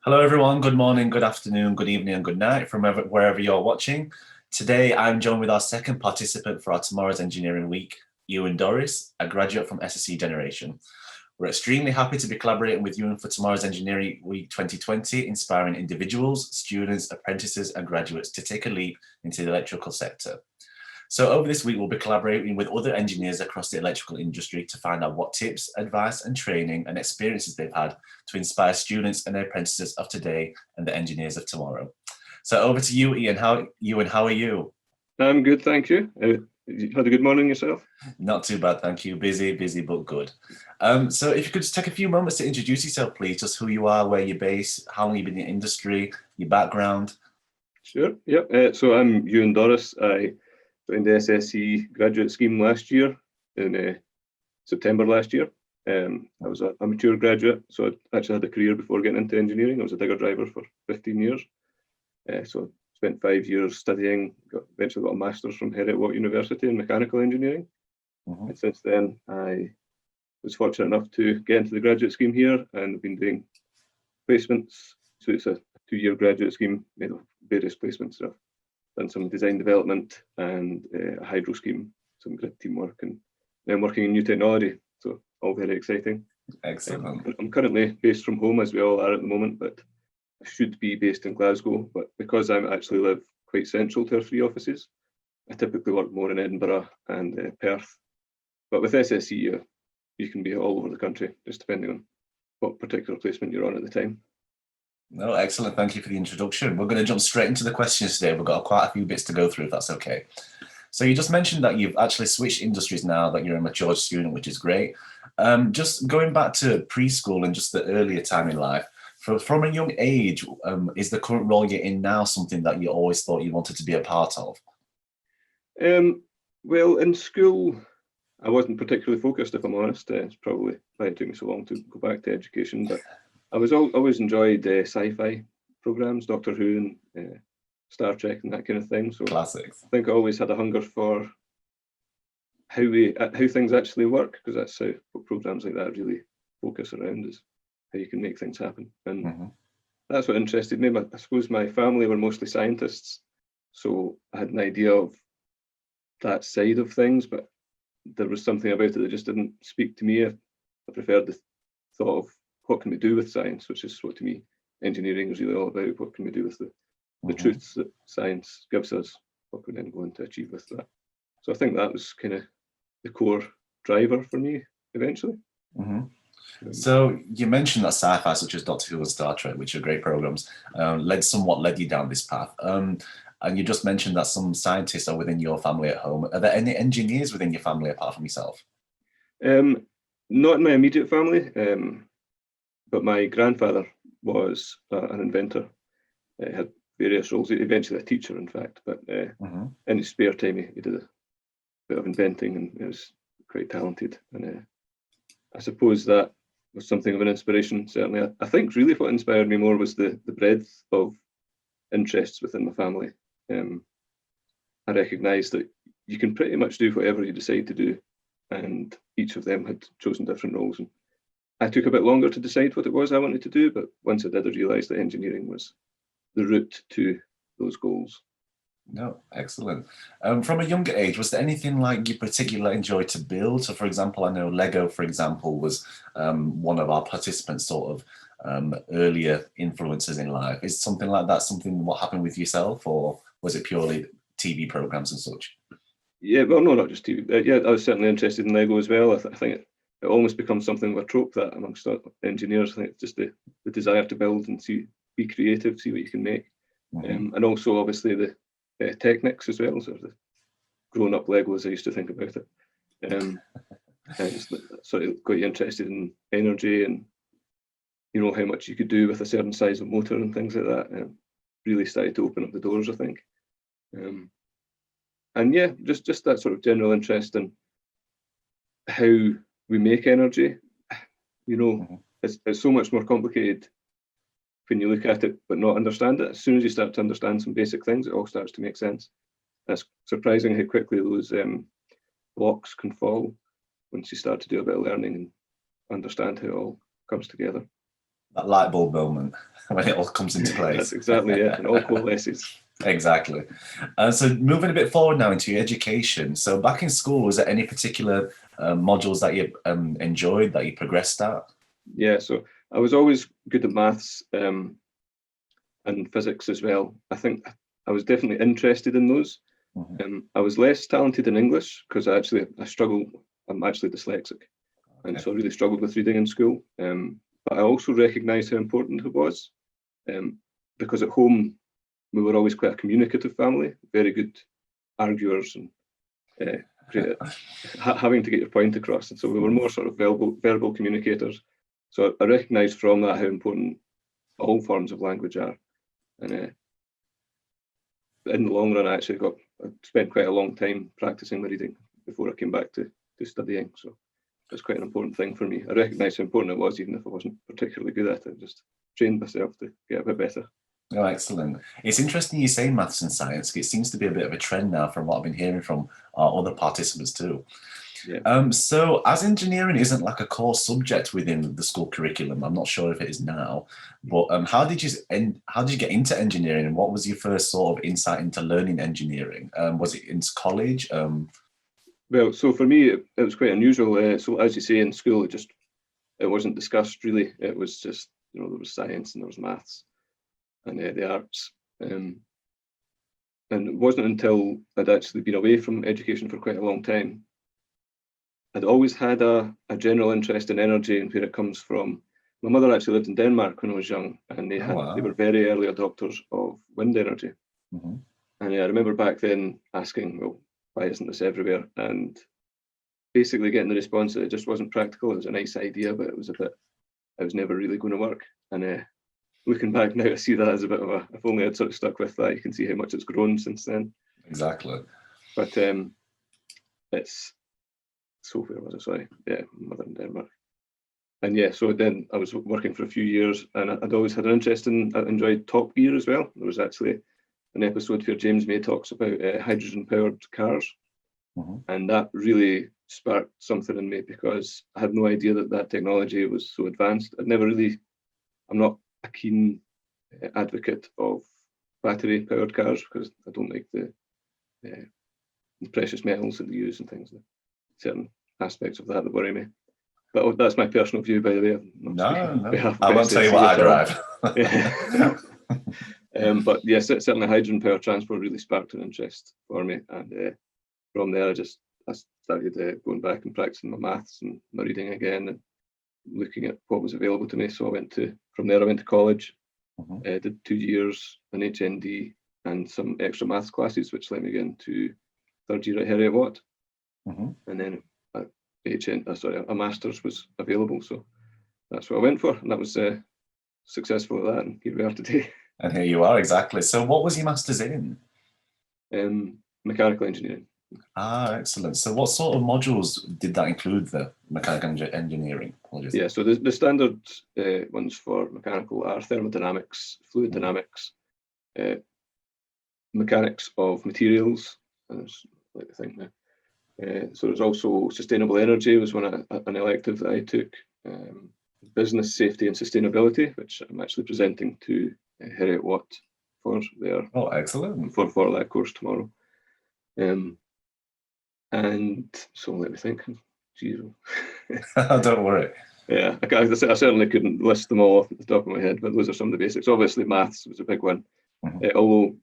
Hello, everyone. Good morning, good afternoon, good evening, and good night from wherever you're watching. Today, I'm joined with our second participant for our Tomorrow's Engineering Week, Ewan Dorris, a graduate from SSE Generation. We're extremely happy to be collaborating with Ewan for Tomorrow's Engineering Week 2020, inspiring individuals, students, apprentices, and graduates to take a leap into the electrical sector. So over this week, we'll be collaborating with other engineers across the electrical industry to find out what tips, advice, and training and experiences they've had to inspire students and their apprentices of today and the engineers of tomorrow. So over to you, Ian. How are you? I'm good, thank you. You had a good morning yourself? Not too bad, thank you. Busy, but good. So if you could just take a few moments to introduce yourself, please, just who you are, where you're based, how long you've been in the industry, your background. Sure, yep. So I'm Ewan Dorris. I joined the SSE graduate scheme last year, in September last year. I was a mature graduate, so I actually had a career before getting into engineering. I was a digger driver for 15 years. So spent 5 years studying, eventually got a master's from Heriot-Watt University in mechanical engineering. And since then, I was fortunate enough to get into the graduate scheme here and have been doing placements. So it's a 2-year graduate scheme made of various placements. So I've done some design development and a hydro scheme, some grid teamwork, and now I'm working in new technology. So all very exciting. Excellent. I'm currently based from home, as we all are at the moment, but I should be based in Glasgow. But because I actually live quite central to our 3 offices, I typically work more in Edinburgh and Perth. But with SSE, you can be all over the country, just depending on what particular placement you're on at the time. No, excellent. Thank you for the introduction. We're going to jump straight into the questions today. We've got quite a few bits to go through, if that's okay. So you just mentioned that you've actually switched industries now, that you're a mature student, which is great. Just going back to preschool and just the earlier time in life, from a young age, is the current role you're in now something that you always thought you wanted to be a part of? Well, in school, I wasn't particularly focused, if I'm honest. It's probably why it took me so long to go back to education, but I was always enjoyed sci-fi programs, Doctor Who and Star Trek and that kind of thing. So Classics. I think I always had a hunger for how things actually work, because that's how programs like that really focus around, is how you can make things happen. And that's what interested me. I suppose my family were mostly scientists, so I had an idea of that side of things, but there was something about it that just didn't speak to me. I preferred the thought of what can we do with science, which is what to me engineering is really all about. What can we do with the truths that science gives us? What can we then go on to achieve with that? So I think that was kind of the core driver for me eventually. So you mentioned that sci-fi such as Doctor Who and Star Trek, which are great programs, led you down this path. And you just mentioned that some scientists are within your family at home. Are there any engineers within your family apart from yourself? Not in my immediate family, but my grandfather was an inventor. He had various roles, eventually a teacher, in fact, but in his spare time, he did a bit of inventing, and he was quite talented. And I suppose that was something of an inspiration, certainly. I think really what inspired me more was the breadth of interests within my family. I recognised that you can pretty much do whatever you decide to do, and each of them had chosen different roles. And I took a bit longer to decide what it was I wanted to do, but once I did, I realised that engineering was the route to those goals. No, excellent. From a younger age, was there anything like you particularly enjoyed to build? So, for example, I know Lego, for example, was one of our participants' sort of earlier influences in life. Is something like that what happened with yourself, or was it purely TV programs and such? Yeah, well, no, not just TV. Yeah, I was certainly interested in Lego as well. I think it almost becomes something of a trope that amongst engineers. I think it's just the desire to build and be creative, see what you can make, and also obviously the techniques as well, sort of the grown-up Lego, as I used to think about it. I just sort of got interested in energy and how much you could do with a certain size of motor and things like that. And really started to open up the doors, I think. And yeah, just that sort of general interest in how we make energy. It's so much more complicated when you look at it but not understand it. As soon as you start to understand some basic things, it all starts to make sense. It's surprising how quickly those blocks can fall once you start to do a bit of learning and understand how it all comes together. That light bulb moment. when it all comes into place. That's exactly it, and all coalesces. Exactly. So moving a bit forward now into your education. So back in school, was there any particular modules that you enjoyed, that you progressed at? Yeah, so I was always good at maths and physics as well. I think I was definitely interested in those. I was less talented in English because I struggle. I'm actually dyslexic, and so I really struggled with reading in school. But I also recognised how important it was, because at home we were always quite a communicative family, very good arguers, and great at having to get your point across. And so we were more sort of verbal communicators. So I recognised from that how important all forms of language are. And in the long run, I spent quite a long time practicing my reading before I came back to studying. So it's quite an important thing for me. I recognised how important it was, even if I wasn't particularly good at it. Just trained myself to get a bit better. Oh, excellent. It's interesting you say maths and science. It seems to be a bit of a trend now from what I've been hearing from our other participants too. Yeah. So as engineering isn't like a core subject within the school curriculum, I'm not sure if it is now, but how did you get into engineering, and what was your first sort of insight into learning engineering? Was it into college? Well, so for me, it was quite unusual. So as you say, in school, it wasn't discussed really. It was just, there was science and there was maths and the arts. And it wasn't until I'd actually been away from education for quite a long time. I'd always had a general interest in energy and where it comes from. My mother actually lived in Denmark when I was young, and they were very early adopters of wind energy. And I remember back then asking, well, why isn't this everywhere? And basically getting the response that it just wasn't practical. It was a nice idea, but it was never really going to work. And looking back now, I see that as a bit of if only I'd sort of stuck with that. You can see how much it's grown since then. Exactly. But it's, so where was I? Sorry, yeah, mother in Denmark. And yeah, so then I was working for a few years, and I'd always had an interest I enjoyed Top Gear as well. There was actually an episode where James May talks about hydrogen-powered cars. And that really sparked something in me because I had no idea that technology was so advanced. I'm not a keen advocate of battery-powered cars because I don't like the precious metals that they use and things. Certain aspects of that worry me. But that's my personal view, by the way. No. I won't tell you what I drive. But yes, certainly hydrogen-powered transport really sparked an interest for me. And from there, I started going back and practicing my maths and my reading again and looking at what was available to me. So from there I went to college, did 2 years in HND and some extra maths classes, which let me get into third year at Heriot Watt. And then a master's was available. So that's what I went for. And that was successful at that. And here we are today. And here you are, exactly. So what was your master's in? Mechanical engineering. Excellent. So what sort of modules did that include, the mechanical engineering? Yeah, so the standard ones for mechanical are thermodynamics, fluid dynamics, mechanics of materials, and there's like the thing now. So there's also sustainable energy was an elective that I took, business safety and sustainability, which I'm actually presenting to Heriot Watt for there. Oh, excellent. For that course tomorrow. And so let me think. Jeez. Don't worry. Yeah, I certainly couldn't list them all off the top of my head, but those are some of the basics. Obviously, maths was a big one. Although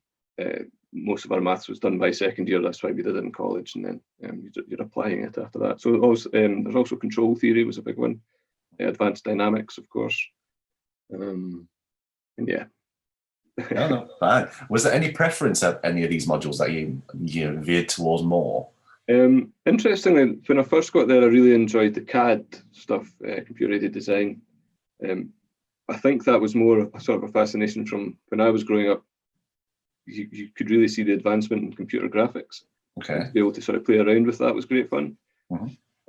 most of our maths was done by second year, that's why we did it in college, and then you're applying it after that. So there's also control theory was a big one. Advanced dynamics, of course. And yeah. No, fine. Was there any preference at any of these modules that you veered towards more? Interestingly, when I first got there, I really enjoyed the CAD stuff, computer-aided design. I think that was more a sort of a fascination from when I was growing up. You could really see the advancement in computer graphics. Okay. To be able to sort of play around with that was great fun.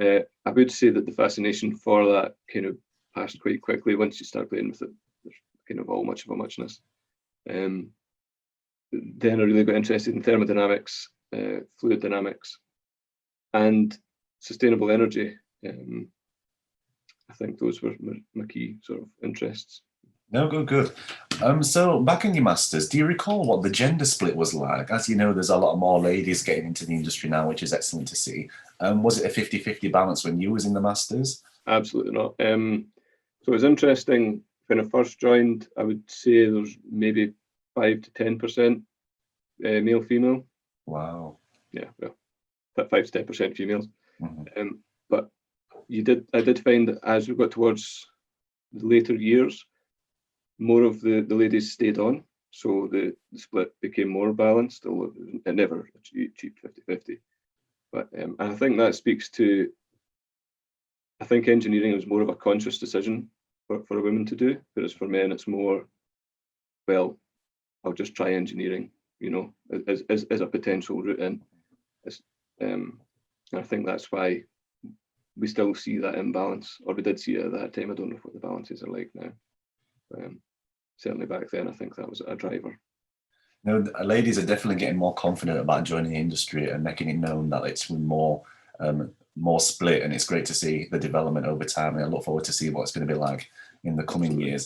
I would say that the fascination for that kind of passed quite quickly once you start playing with it. There's kind of all much of a muchness. Then I really got interested in thermodynamics, fluid dynamics, and sustainable energy. I think those were my key sort of interests. No, good. So back in your masters, do you recall what the gender split was like? As you know, there's a lot more ladies getting into the industry now, which is excellent to see. Was it a 50-50 balance when you was in the masters? Absolutely not. So it was interesting. When I first joined, I would say there's maybe 5 to 10% male female. Wow. Yeah, well, 5 to 10% females. Mm-hmm. But I did find that as we got towards the later years, more of the ladies stayed on. So the split became more balanced, although it never achieved 50-50. But I think that speaks to, I think engineering was more of a conscious decision for a woman to do, whereas for men it's more, well, I'll just try engineering, you know, as a potential route in. And I think that's why we still see that imbalance, or we did see it at that time. I don't know what the balances are like now. Certainly back then, I think that was a driver. No, ladies are definitely getting more confident about joining the industry and making it known that it's more split, and it's great to see the development over time. And I look forward to see what it's going to be like in the coming years.